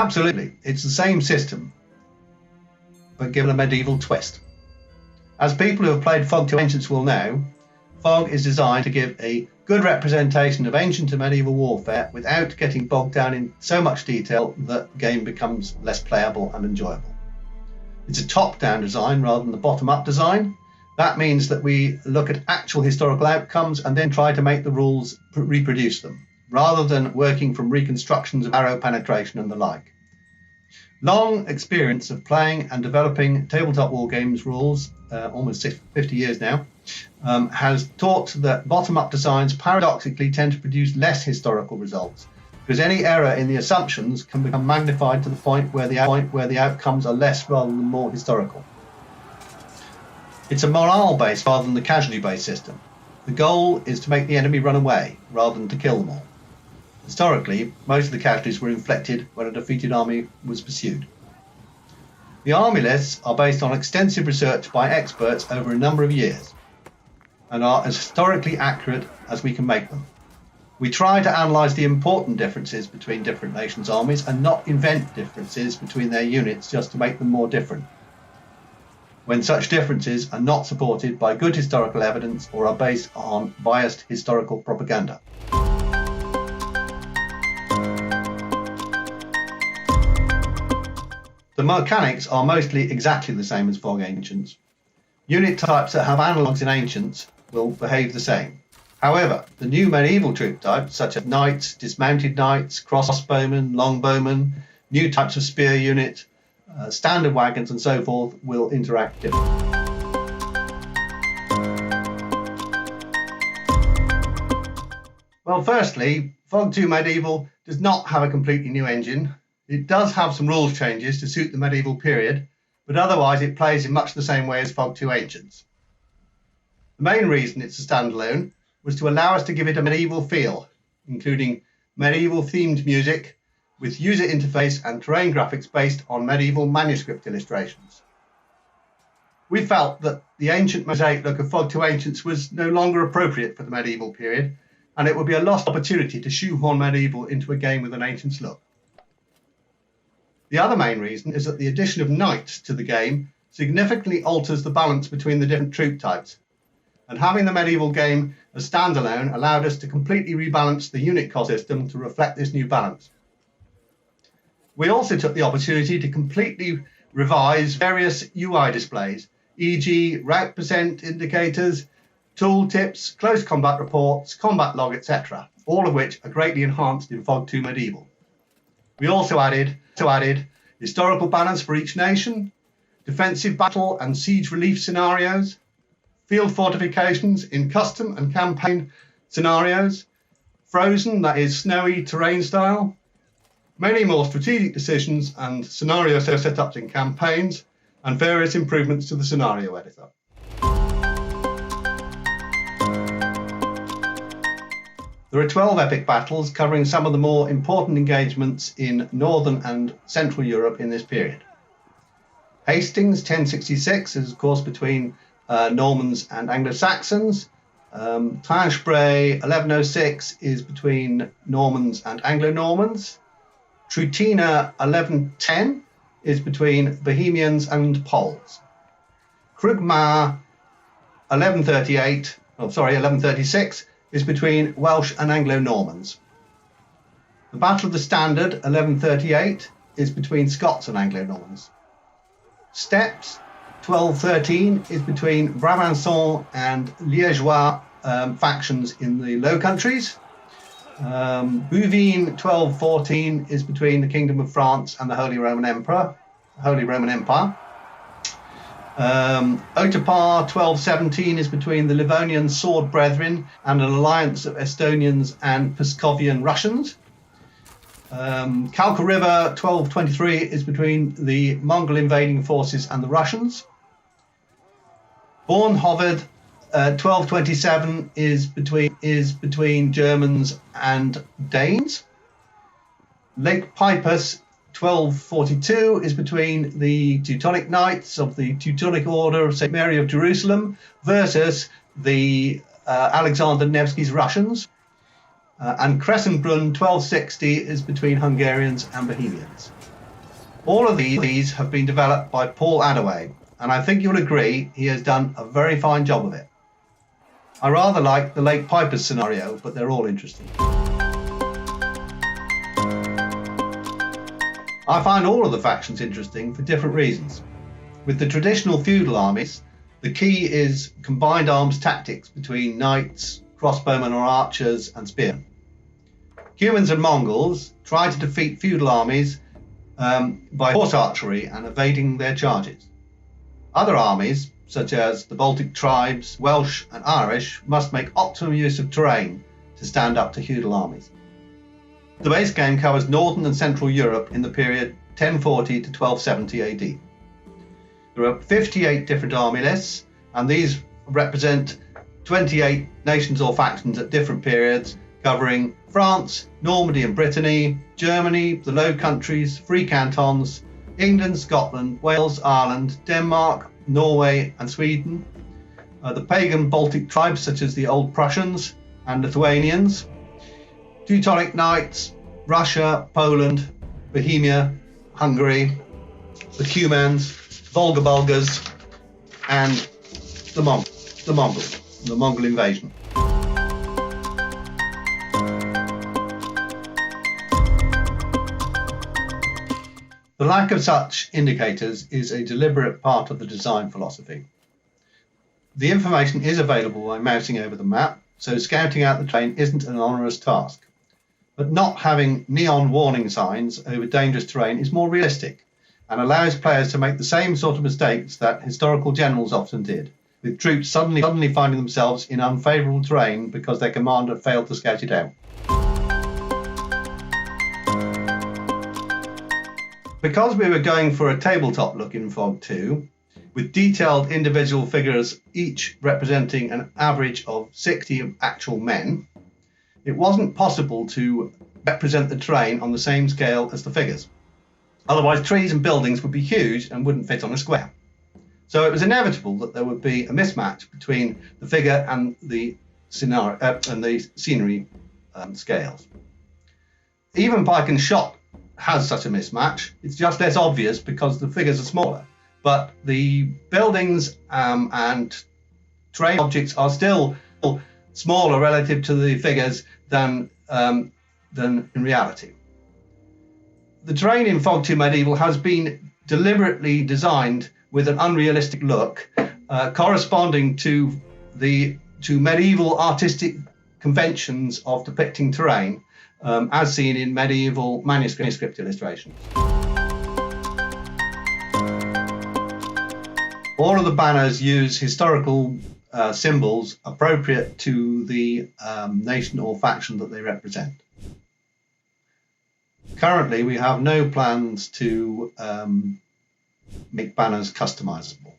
Absolutely, it's the same system, but given a medieval twist. As people who have played Fog 2 Ancients will know, Fog is designed to give a good representation of ancient and medieval warfare without getting bogged down in so much detail that the game becomes less playable and enjoyable. It's a top-down design rather than the bottom-up design. That means that we look at actual historical outcomes and then try to make the rules reproduce them, rather than working from reconstructions of arrow penetration and the like. Long experience of playing and developing tabletop wargames rules, almost 50 years now, has taught that bottom-up designs paradoxically tend to produce less historical results, because any error in the assumptions can become magnified to the point where the outcomes are less rather than more historical. It's a morale-based rather than the casualty-based system. The goal is to make the enemy run away rather than to kill them all. Historically, most of the casualties were inflicted when a defeated army was pursued. The army lists are based on extensive research by experts over a number of years and are as historically accurate as we can make them. We try to analyse the important differences between different nations' armies and not invent differences between their units just to make them more different, when such differences are not supported by good historical evidence or are based on biased historical propaganda. The mechanics are mostly exactly the same as Fog Ancients. Unit types that have analogues in Ancients will behave the same. However, the new medieval troop types, such as knights, dismounted knights, crossbowmen, longbowmen, new types of spear unit, standard wagons and so forth, will interact differently. Well, firstly, Fog 2 Medieval does not have a completely new engine. It does have some rules changes to suit the medieval period, but otherwise it plays in much the same way as Fog 2 Ancients. The main reason it's a standalone was to allow us to give it a medieval feel, including medieval themed music with user interface and terrain graphics based on medieval manuscript illustrations. We felt that the ancient mosaic look of Fog 2 Ancients was no longer appropriate for the medieval period, and it would be a lost opportunity to shoehorn medieval into a game with an ancients look. The other main reason is that the addition of knights to the game significantly alters the balance between the different troop types, and having the medieval game as standalone allowed us to completely rebalance the unit cost system to reflect this new balance. We also took the opportunity to completely revise various UI displays, e.g. route percent indicators, tool tips, close combat reports, combat log, etc., all of which are greatly enhanced in Fog 2 Medieval. We also added historical balance for each nation, defensive battle and siege relief scenarios, field fortifications in custom and campaign scenarios, frozen, that is snowy terrain style, many more strategic decisions and scenario setups in campaigns, and various improvements to the scenario editor. There are 12 epic battles covering some of the more important engagements in Northern and Central Europe in this period. Hastings 1066 is of course between Normans and Anglo-Saxons. Tinchebray 1106 is between Normans and Anglo-Normans. Trutina 1110 is between Bohemians and Poles. Krugmar 1136 is between Welsh and Anglo-Normans. The Battle of the Standard, 1138, is between Scots and Anglo-Normans. Steps, 1213, is between Brabançon and Liégeois factions in the Low Countries. Bouvines, 1214, is between the Kingdom of France and the Holy Roman Empire. Otepar 1217 is between the Livonian Sword Brethren and an alliance of Estonians and Pskovian Russians. Kalka River 1223 is between the Mongol invading forces and the Russians. Bornhoved 1227 is between Germans and Danes. Lake Pipus 1242 is between the Teutonic Knights of the Teutonic Order of St. Mary of Jerusalem versus the Alexander Nevsky's Russians. And Crescentbrunn 1260 is between Hungarians and Bohemians. All of these have been developed by Paul Adaway, and I think you'll agree he has done a very fine job of it. I rather like the Lake Pipers scenario, but they're all interesting. I find all of the factions interesting for different reasons. With the traditional feudal armies, the key is combined arms tactics between knights, crossbowmen or archers, and spearmen. Humans and Mongols try to defeat feudal armies by horse archery and evading their charges. Other armies, such as the Baltic tribes, Welsh and Irish, must make optimum use of terrain to stand up to feudal armies. The base game covers northern and central Europe in the period 1040 to 1270 AD. There are 58 different army lists, and these represent 28 nations or factions at different periods, covering France, Normandy and Brittany, Germany, the Low Countries, Free Cantons, England, Scotland, Wales, Ireland, Denmark, Norway and Sweden, the pagan Baltic tribes such as the Old Prussians and Lithuanians, Teutonic Knights, Russia, Poland, Bohemia, Hungary, the Cumans, Volga Bulgars, and the Mongol invasion. The lack of such indicators is a deliberate part of the design philosophy. The information is available by mousing over the map, so scouting out the terrain isn't an onerous task. But not having neon warning signs over dangerous terrain is more realistic and allows players to make the same sort of mistakes that historical generals often did, with troops suddenly finding themselves in unfavourable terrain because their commander failed to scout it out. Because we were going for a tabletop look in Fog 2, with detailed individual figures each representing an average of 60 actual men, it wasn't possible to represent the terrain on the same scale as the figures. Otherwise, trees and buildings would be huge and wouldn't fit on a square. So it was inevitable that there would be a mismatch between the figure and the scenario and the scenery scales. Even Pike and Shot has such a mismatch. It's just less obvious because the figures are smaller, but the buildings and terrain objects are still smaller relative to the figures than in reality. The terrain in Fog 2 Medieval has been deliberately designed with an unrealistic look, corresponding to medieval artistic conventions of depicting terrain, as seen in medieval manuscript illustrations. All of the banners use historical symbols appropriate to the nation or faction that they represent. Currently, we have no plans to make banners customizable.